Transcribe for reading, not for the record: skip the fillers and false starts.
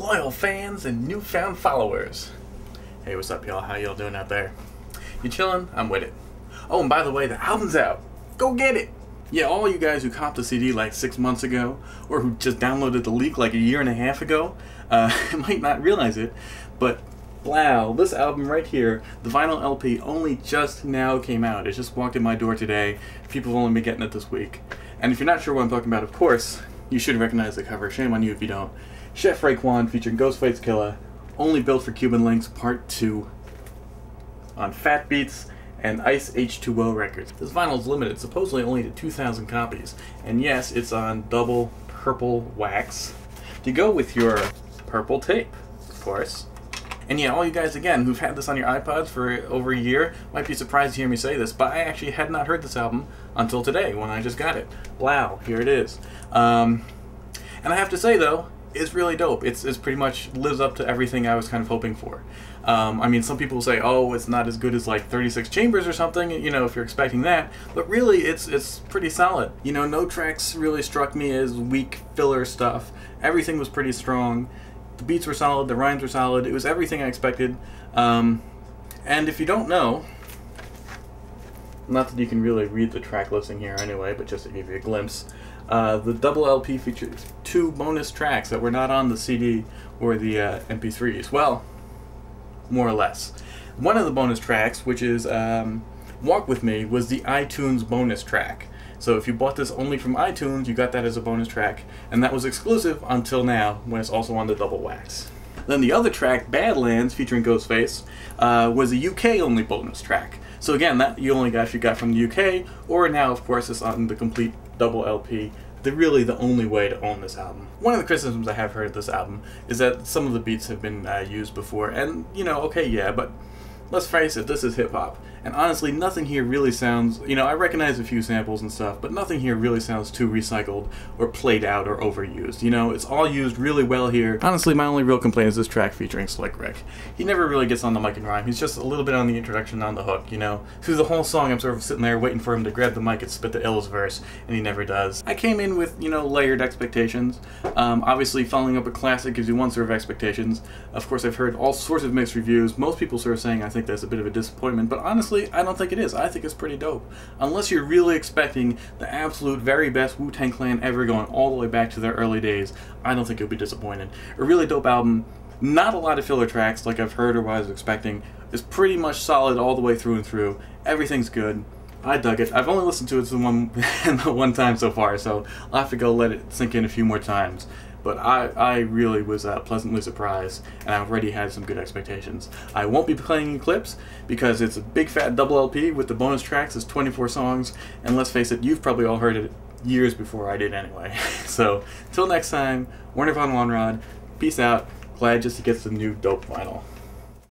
loyal fans and newfound followers. Hey, what's up, y'all? How y'all doing out there? You chilling? I'm with it. Oh, and by the way, the album's out. Go get it! Yeah, all you guys who copped the CD like 6 months ago, or who just downloaded the leak like a year and a half ago, might not realize it, but wow, this album right here, the vinyl LP, only just now came out. It just walked in my door today. People have only been getting it this week. And if you're not sure what I'm talking about, of course, you should recognize the cover. Shame on you if you don't. Chef Raekwon featuring OB4CL2, Only Built for Cuban Links Part 2 on Fat Beats and Ice H2O Records. This vinyl is limited, supposedly only to 2,000 copies. And yes, it's on double purple wax to go with your purple tape, of course. And yeah, all you guys, again, who've had this on your iPods for over a year might be surprised to hear me say this, but I actually had not heard this album until today when I just got it. Wow, here it is. And I have to say, though, it's really dope. It's pretty much lives up to everything I was kind of hoping for. I mean, some people say, oh, it's not as good as like 36 Chambers or something, you know, if you're expecting that. But really, it's pretty solid. You know, no tracks really struck me as weak filler stuff. Everything was pretty strong. The beats were solid, the rhymes were solid. It was everything I expected. And if you don't know, not that you can really read the track listing here anyway, but just to give you a glimpse, the double LP features 2 bonus tracks that were not on the CD or the MP3s. Well, more or less. One of the bonus tracks, which is Walk With Me, was the iTunes bonus track. So if you bought this only from iTunes, you got that as a bonus track, and that was exclusive until now, when it's also on the double wax. Then the other track, Badlands, featuring Ghostface, was a UK-only bonus track. So again, that you only got if you got from the UK, or now, of course, it's on the complete double LP. Really the only way to own this album. One of the criticisms I have heard of this album is that some of the beats have been used before, and you know, okay, yeah, but let's face it, this is hip-hop. And honestly, nothing here really sounds, you know, I recognize a few samples and stuff, but nothing here really sounds too recycled or played out or overused. You know, it's all used really well here. Honestly, my only real complaint is this track featuring Slick Rick. He never really gets on the mic and rhyme. He's just a little bit on the introduction, on the hook, you know. Through the whole song, I'm sort of sitting there waiting for him to grab the mic and spit the illest verse, and he never does. I came in with, you know, layered expectations. Obviously, following up a classic gives you one sort of expectations. Of course, I've heard all sorts of mixed reviews. Most people sort of saying I think that's a bit of a disappointment, but honestly, I don't think it is. I think it's pretty dope. Unless you're really expecting the absolute very best Wu-Tang Clan ever going all the way back to their early days, I don't think you'll be disappointed. A really dope album, not a lot of filler tracks like I've heard or what I was expecting. It's pretty much solid all the way through and through. Everything's good. I dug it. I've only listened to it the one time so far, so I'll have to go let it sink in a few more times. But I really was pleasantly surprised, and I already had some good expectations. I won't be playing any clips because it's a big fat double LP with the bonus tracks. It's 24 songs, and let's face it, you've probably all heard it years before I did anyway. So, till next time, Warner Von Wanrod, peace out. Glad just to get some new dope vinyl.